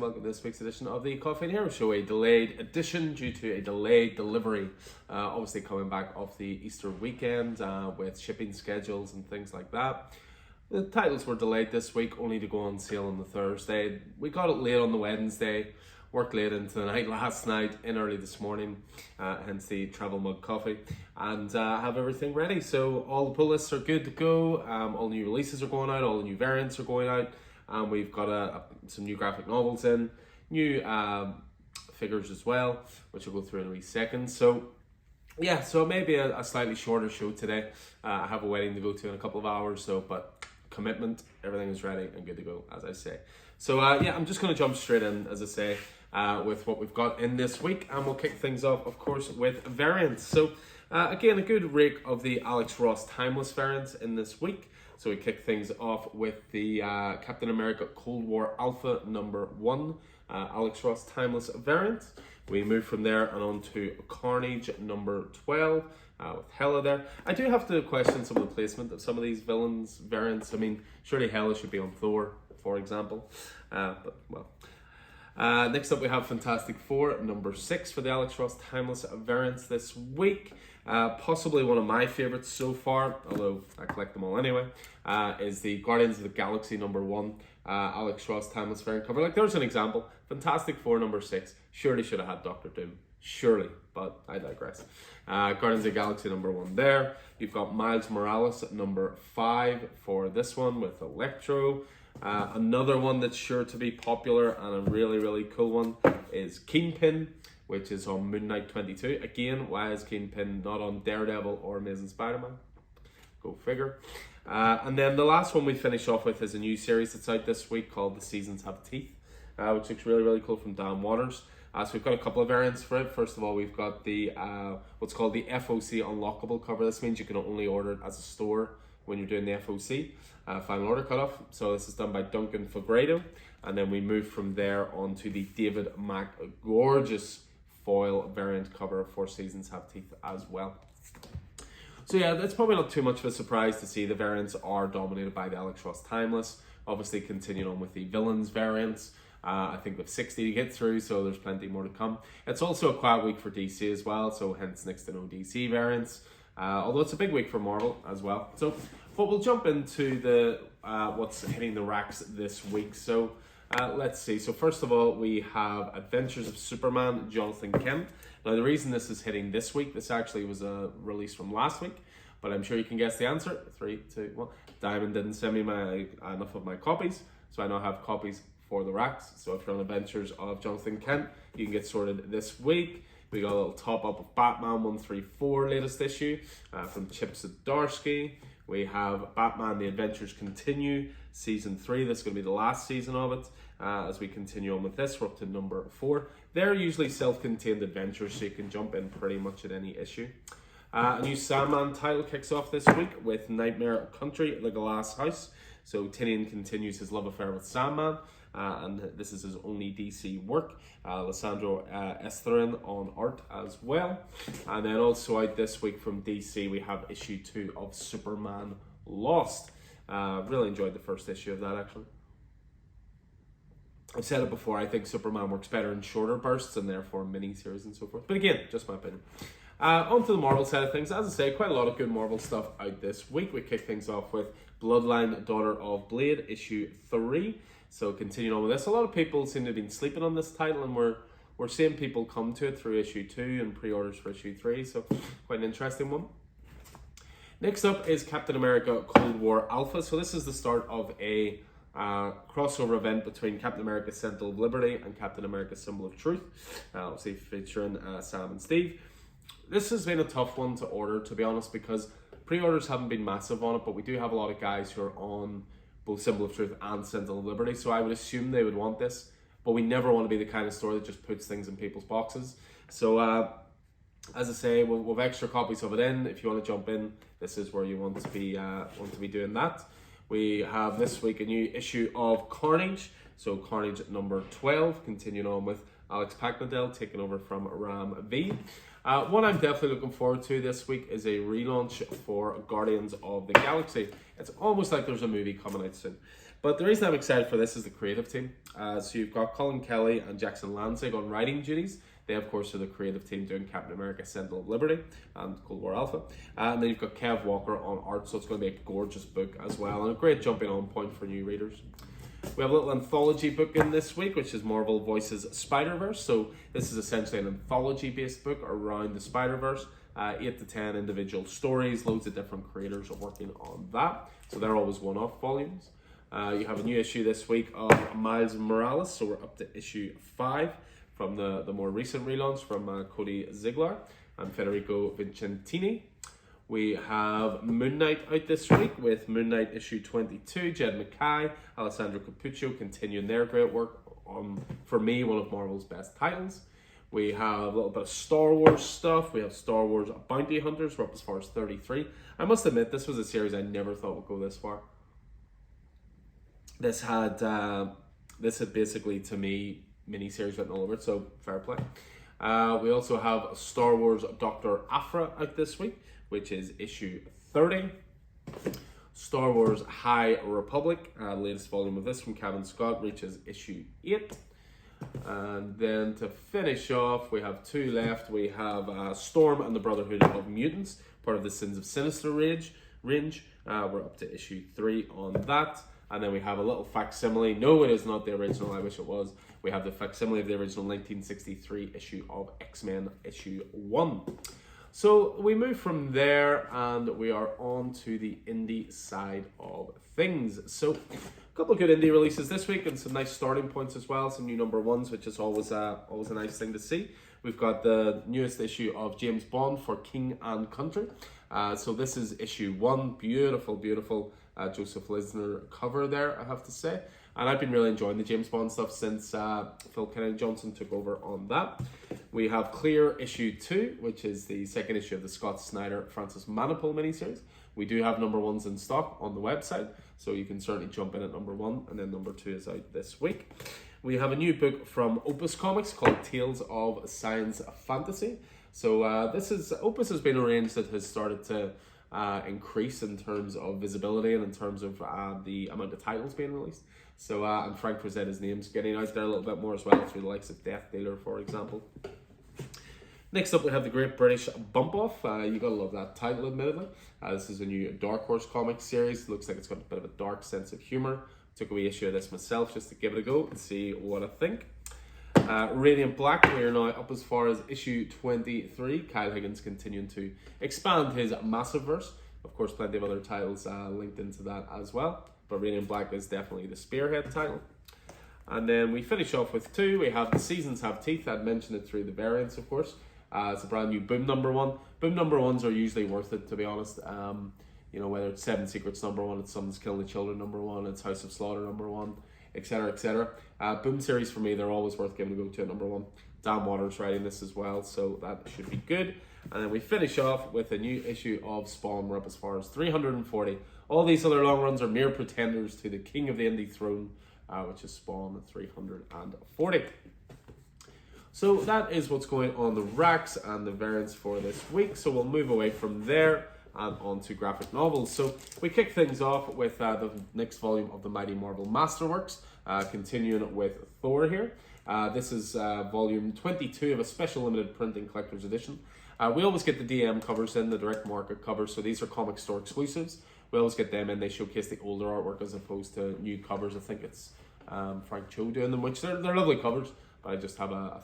welcome to this week's edition of the Coffee and Hero Show, a delayed edition due to a delayed delivery. Obviously coming back off the Easter weekend with shipping schedules and things like that. The titles were delayed this week, only to go on sale on the Thursday. We got it late on the Wednesday, worked late into the night last night, in early this morning, hence the travel mug coffee, and have everything ready. So all the pull lists are good to go, all new releases are going out, all the new variants are going out. We've got some new graphic novels in, new figures as well, which we'll go through in a wee second. So yeah, so maybe a slightly shorter show today. I have a wedding to go to in a couple of hours, but commitment, everything is ready and good to go, as I say. So yeah, I'm just going to jump straight in, as I say, with what we've got in this week, and we'll kick things off, of course, with variants. So again, a good rake of the Alex Ross Timeless variants in this week. So we kick things off with the Captain America Cold War Alpha #1 Alex Ross Timeless variant. We move from there and on to Carnage #12 with Hela there. I do have to question some of the placement of some of these villains variants. I mean, surely Hela should be on Thor, for example. But well. Next up we have Fantastic Four #6 for the Alex Ross Timeless variants this week. Possibly one of my favourites so far, although I collect them all anyway, is the Guardians of the Galaxy #1 Alex Ross Timeless variant cover. Like, there's an example. Fantastic Four #6 surely should have had Doctor Doom. Surely, but I digress. Guardians of the Galaxy #1 there. You've got Miles Morales #5 for this one with Electro. Another one that's sure to be popular and a really, really cool one is Kingpin, which is on Moon Knight 22. Again, why is Kingpin not on Daredevil or Amazing Spider-Man? Go figure. And then the last one we finish off with is a new series that's out this week called The Seasons Have Teeth, which looks really, really cool, from Dan Waters. So we've got a couple of variants for it. First of all, we've got the what's called the FOC unlockable cover. This means you can only order it as a store when you're doing the FOC, final order cutoff. So this is done by Duncan Fagredo. And then we move from there on to the David Mack gorgeous foil variant cover for Seasons Have Teeth as well. So yeah, that's probably not too much of a surprise to see the variants are dominated by the Alex Ross Timeless. Obviously continuing on with the villains variants. I think we've 60 to get through, so there's plenty more to come. It's also a quiet week for DC as well, so hence next to no DC variants. Although it's a big week for Marvel as well. So, but we'll jump into the what's hitting the racks this week. So let's see. So first of all, we have Adventures of Superman, Jonathan Kent. Now the reason this is hitting this week, this actually was a release from last week, but I'm sure you can guess the answer. 3, 2, 1. Diamond didn't send me enough of my copies, so I now have copies for the racks. So if you're on Adventures of Jonathan Kent, you can get sorted this week. We got a little top up of Batman 134 latest issue from Chip Zdarsky. We have Batman The Adventures Continue Season 3. This is going to be the last season of it. As we continue on with this, we're up to #4. They're usually self-contained adventures, so you can jump in pretty much at any issue. A new Sandman title kicks off this week with Nightmare Country, The Glass House. So Tynion continues his love affair with Sandman. And this is his only DC work. Lissandro Estherren on art as well. And then also out this week from DC, we have issue 2 of Superman Lost. Really enjoyed the first issue of that, actually. I've said it before, I think Superman works better in shorter bursts and therefore mini-series and so forth. But again, just my opinion. On to the Marvel side of things. As I say, quite a lot of good Marvel stuff out this week. We kick things off with Bloodline, Daughter of Blade, issue 3. So continuing on with this, a lot of people seem to have been sleeping on this title, and we're seeing people come to it through issue 2 and pre-orders for issue 3, so quite an interesting one. Next up is Captain America Cold War Alpha. So this is the start of a crossover event between Captain America Sentinel of Liberty and Captain America Symbol of Truth, obviously featuring Sam and Steve. This has been a tough one to order, to be honest, because pre-orders haven't been massive on it, but we do have a lot of guys who are on both Symbol of Truth and Sentinel of Liberty, so I would assume they would want this, but we never want to be the kind of store that just puts things in people's boxes. So as I say, we'll have extra copies of it in. If you want to jump in, this is where you want to be doing that. We have this week a new issue of Carnage, so Carnage #12, continuing on with Alex Paknadel taking over from Ram V. What I'm definitely looking forward to this week is a relaunch for Guardians of the Galaxy. It's almost like there's a movie coming out soon. But the reason I'm excited for this is the creative team. So you've got Colin Kelly and Jackson Lanzig on writing duties. They, of course, are the creative team doing Captain America, Sentinel of Liberty, and Cold War Alpha. And then you've got Kev Walker on art, so it's going to be a gorgeous book as well, and a great jumping on point for new readers. We have a little anthology book in this week, which is Marvel Voices Spider-Verse. So this is essentially an anthology-based book around the Spider-Verse. 8 to 10 individual stories, loads of different creators are working on that. So they're always one-off volumes. You have a new issue this week of Miles Morales, so we're up to issue 5 from the more recent relaunch from Cody Ziegler and Federico Vincentini. We have Moon Knight out this week with Moon Knight issue 22. Jed MacKay, Alessandro Capuccio continuing their great work on, for me, one of Marvel's best titles. We have a little bit of Star Wars stuff. We have Star Wars Bounty Hunters. We're up as far as 33. I must admit, this was a series I never thought would go this far. This had basically, to me, mini-series written all over it, so fair play. We also have Star Wars Dr. Aphra out this week, which is issue 30. Star Wars High Republic, latest volume of this from Kevin Scott, reaches issue 8. And then to finish off, we have 2 left. We have Storm and the Brotherhood of Mutants, part of the Sins of Sinister range. We're up to issue 3 on that. And then we have a little facsimile. No, it is not the original. I wish it was. We have the facsimile of the original 1963 issue of X-Men issue 1. So we move from there and we are on to the indie side of things. So a couple of good indie releases this week and some nice starting points as well. Some new number ones, which is always a nice thing to see. We've got the newest issue of James Bond for King and Country. So this is issue 1. Beautiful, beautiful Joseph Lisner cover there, I have to say. And I've been really enjoying the James Bond stuff since Phil Kennedy Johnson took over on that. We have Clear issue 2, which is the second issue of the Scott Snyder Francis Manapul miniseries. We do have number 1s in stock on the website, so you can certainly jump in at number 1, and then number 2 is out this week. We have a new book from Opus Comics called Tales of Science Fantasy. So Opus has been a range that has started to increase in terms of visibility and in terms of the amount of titles being released. So and Frank Frazetta's name's getting out there a little bit more as well through the likes of Death Dealer, for example. Next up, we have the Great British Bump Off. You gotta love that title, admittedly. This is a new Dark Horse comic series. Looks like it's got a bit of a dark sense of humor. Took a wee issue of this myself just to give it a go and see what I think. Radiant Black, we are now up as far as issue 23. Kyle Higgins continuing to expand his massive verse. Of course, plenty of other titles linked into that as well. But Radiant Black is definitely the spearhead title. And then we finish off with 2. We have The Seasons Have Teeth. I'd mentioned it through the variants, of course. It's a brand new Boom number 1. Boom number 1s are usually worth it, to be honest. You know, whether it's Seven Secrets number 1, it's Someone's Killing the Children number 1, it's House of Slaughter number 1, etc., etc. Boom series for me, they're always worth giving a go to at number 1. Dan Waters writing this as well, so that should be good. And then we finish off with a new issue of Spawn. We're up as far as 340. All these other long runs are mere pretenders to the king of the indie throne, which is Spawn 340. So that is what's going on the racks and the variants for this week. So we'll move away from there and on to graphic novels. So we kick things off with the next volume of the Mighty Marvel Masterworks, continuing with Thor here. This is volume 22 of a special limited printing collector's edition. We always get the DM covers in, the direct market covers, so these are comic store exclusives. We always get them in, they showcase the older artwork as opposed to new covers. I think it's Frank Cho doing them, which they're lovely covers, but I just have a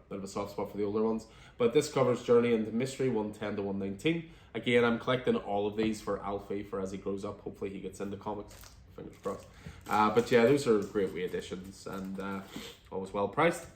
bit of a soft spot for the older ones. But this covers Journey into Mystery 110 to 119. Again, I'm collecting all of these for Alfie for as he grows up. Hopefully he gets into comics, fingers crossed. But yeah, those are great wee additions and always well priced.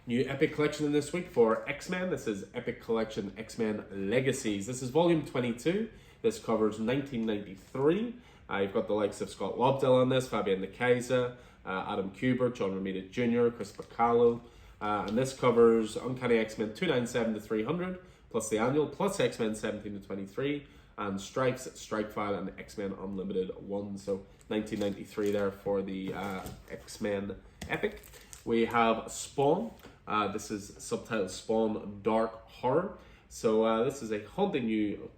New Epic Collection in this week for X-Men. This is Epic Collection X-Men Legacies. This is volume 22. This covers 1993. You've got the likes of Scott Lobdell on this, Fabian Nicieza, Adam Kubert, John Romita Jr., Chris Bacalo. And this covers Uncanny X-Men 297 to 300, plus the annual, plus X-Men 17 to 23, and Stripes, Strike File, and X-Men Unlimited 1. So 1993 there for the X-Men Epic. We have Spawn. This is subtitled Spawn Dark Horror. So this is a haunting new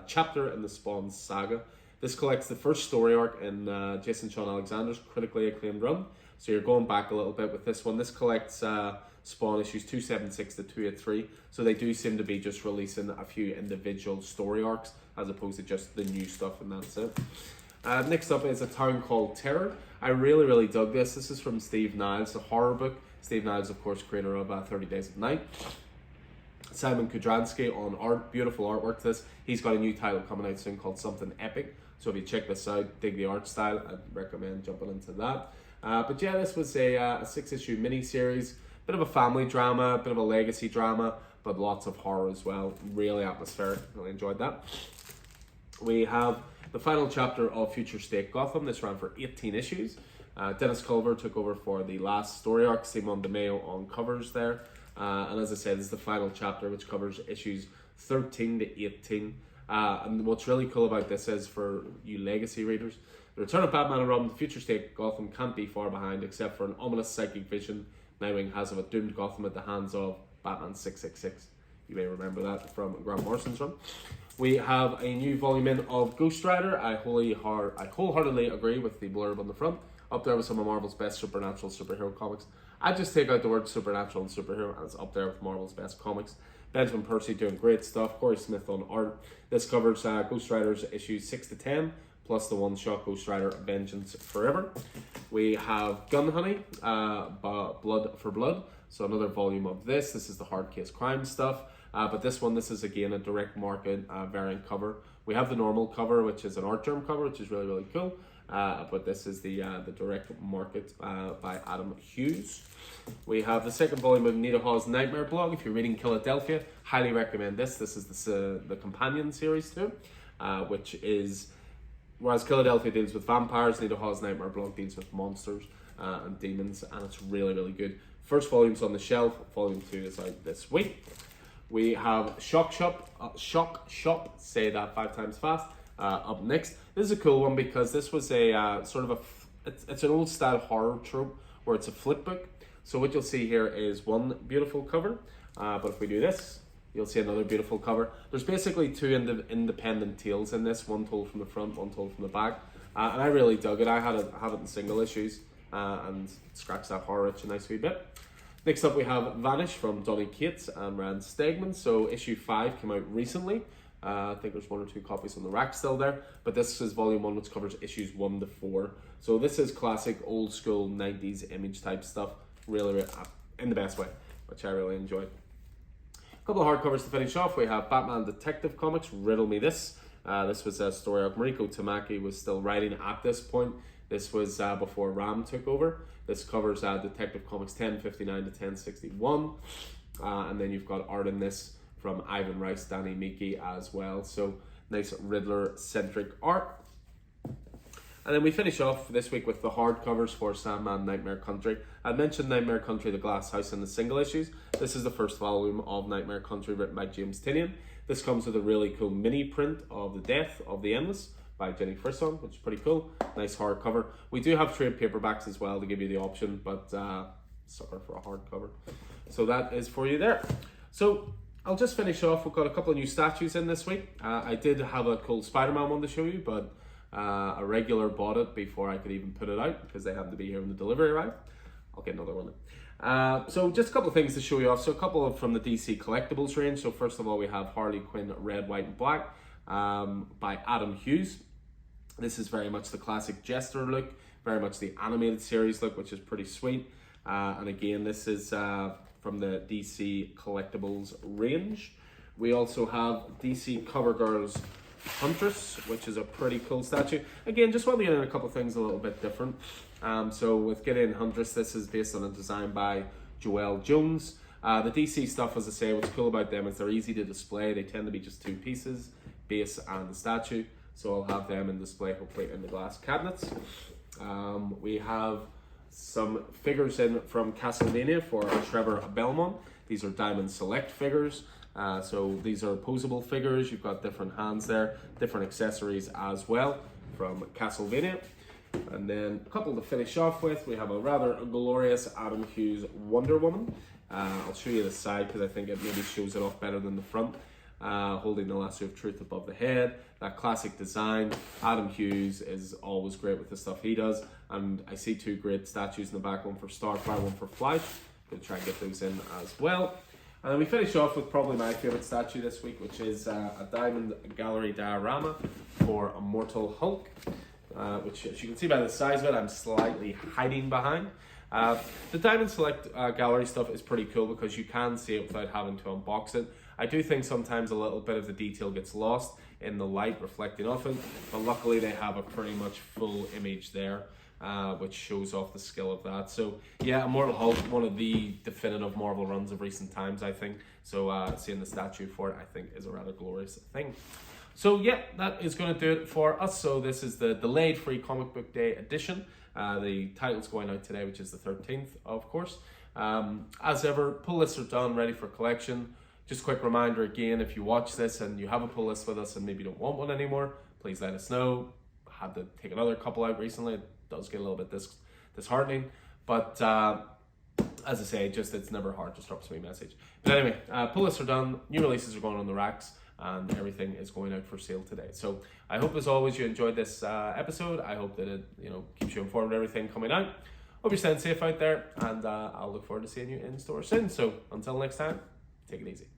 chapter in the Spawn saga. This collects the first story arc in Jason Sean Alexander's critically acclaimed run. So you're going back a little bit with this one. This collects Spawn issues 276 to 283. So they do seem to be just releasing a few individual story arcs as opposed to just the new stuff, and that's it. Next up is A Town Called Terror. I really dug this. This is from Steve Niles, a horror book. Steve Niles, of course, creator of 30 Days of Night. Simon Kudransky on art, beautiful artwork to this. He's got a new title coming out soon called Something Epic. So if you check this out, dig the art style, I'd recommend jumping into that. But yeah, this was a 6-issue mini-series. Bit of a family drama, bit of a legacy drama, but lots of horror as well. Really atmospheric, really enjoyed that. We have the final chapter of Future State Gotham. This ran for 18 issues. Dennis Culver took over for the last story arc, Simon DeMeo on covers there. And as I said, this is the final chapter, which covers issues 13 to 18. And what's really cool about this is, for you legacy readers, the return of Batman and Robin, the future state Gotham can't be far behind, except for an ominous psychic vision Nightwing has of a doomed Gotham at the hands of Batman 666. You may remember that from Grant Morrison's run. We have a new volume in of Ghost Rider. I wholeheartedly agree with the blurb on the front. Up there with some of Marvel's best supernatural superhero comics. I just take out the word supernatural and superhero, and it's up there with Marvel's best comics. Benjamin Percy doing great stuff. Corey Smith on art. This covers Ghost Rider's issues 6 to 10, plus the one-shot Ghost Rider Vengeance Forever. We have Gun Honey, Blood for Blood. So another volume of this. This is the hard case crime stuff. But this is again a direct market variant cover. We have the normal cover, which is an art germ cover, which is really cool. But this is the direct market by Adam Hughes. We have the second volume of Nita Hawes' Nightmare Blog. If you're reading Philadelphia, highly recommend this. This is the companion series to it, which is, whereas Philadelphia deals with vampires, Nita Hawes' Nightmare Blog deals with monsters and demons, and it's really good. First volume's on the shelf. Volume 2 is out this week. We have Shock Shop, say that 5 times fast, up next. This is a cool one because this was a it's an old style horror trope where it's a flip book. So what you'll see here is one beautiful cover, but if we do this, you'll see another beautiful cover. There's basically 2 independent tales in this, one told from the front, one told from the back, and I really dug it. I have it in single issues, and scratched that horror itch a nice wee bit. Next up we have Vanish from Donny Cates and Rand Stegman. So issue 5 came out recently. I think there's 1 or 2 copies on the rack still there, but this is volume 1, which covers issues 1 to 4. So this is classic old school 90s image type stuff, really in the best way, which I really enjoyed. A couple of hardcovers to finish off. We have Batman Detective Comics, Riddle Me This. This was a story arc Mariko Tamaki was still writing at this point. This was before Ram took over. This covers Detective Comics 1059 to 1061. And then you've got art in this from Ivan Rice, Danny Miki as well. So nice Riddler-centric art. And then we finish off this week with the hardcovers for Sandman Nightmare Country. I mentioned Nightmare Country, The Glass House in the single issues. This is the first volume of Nightmare Country written by James Tynion. This comes with a really cool mini print of The Death of the Endless by Jenny Frisson, which is pretty cool. Nice hardcover. We do have trade paperbacks as well to give you the option, but sucker for a hardcover. So that is for you there. So I'll just finish off. We've got a couple of new statues in this week. I did have a cool Spider-Man one to show you, but a regular bought it before I could even put it out because they happened to be here when the delivery arrived. I'll get another one. So just a couple of things to show you off. So a couple from the DC Collectibles range. So first of all, we have Harley Quinn Red, White and Black by Adam Hughes. This is very much the classic Jester look, very much the animated series look, which is pretty sweet. And again, this is from the DC Collectibles range. We also have DC CoverGirl's Huntress, which is a pretty cool statue. Again, just want to get in a couple of things a little bit different. So with Gideon Huntress, this is based on a design by Joelle Jones. The DC stuff, as I say, what's cool about them is they're easy to display. They tend to be just 2 pieces, base and the statue. So I'll have them in display, hopefully in the glass cabinets. We have some figures in from Castlevania for Trevor Belmont. These are Diamond Select figures. So these are posable figures. You've got different hands there, different accessories as well from Castlevania. And then a couple to finish off with. We have a rather glorious Adam Hughes Wonder Woman. I'll show you the side because I think it maybe shows it off better than the front. holding the lasso of truth above the head. That classic design. Adam Hughes is always great with the stuff he does, and I see two great statues in the back, one for Starfire, one for Flash. Gonna try and get those in as well. And then we finish off with probably my favourite statue this week, which is a Diamond Gallery diorama for Immortal Hulk, which, as you can see by the size of it, I'm slightly hiding behind. The Diamond Select Gallery stuff is pretty cool because you can see it without having to unbox it. I do think sometimes a little bit of the detail gets lost in the light reflecting off it, but luckily they have a pretty much full image there, which shows off the skill of that. So yeah, Immortal Hulk, one of the definitive Marvel runs of recent times, I think. So seeing the statue for it, I think, is a rather glorious thing. So yeah, that is going to do it for us. So this is the delayed Free Comic Book Day edition. The title's going out today, which is the 13th, of course. As ever, pull lists are done, ready for collection. Just a quick reminder again, if you watch this and you have a pull list with us and maybe don't want one anymore, please let us know. I had to take another couple out recently. It does get a little bit disheartening, but as I say, just it's never hard. Just drop us a message. But anyway, pull lists are done. New releases are going on the racks, and everything is going out for sale today. So I hope, as always, you enjoyed this episode. I hope that it keeps you informed of everything coming out. Hope you're staying safe out there, and I'll look forward to seeing you in store soon. So until next time, take it easy.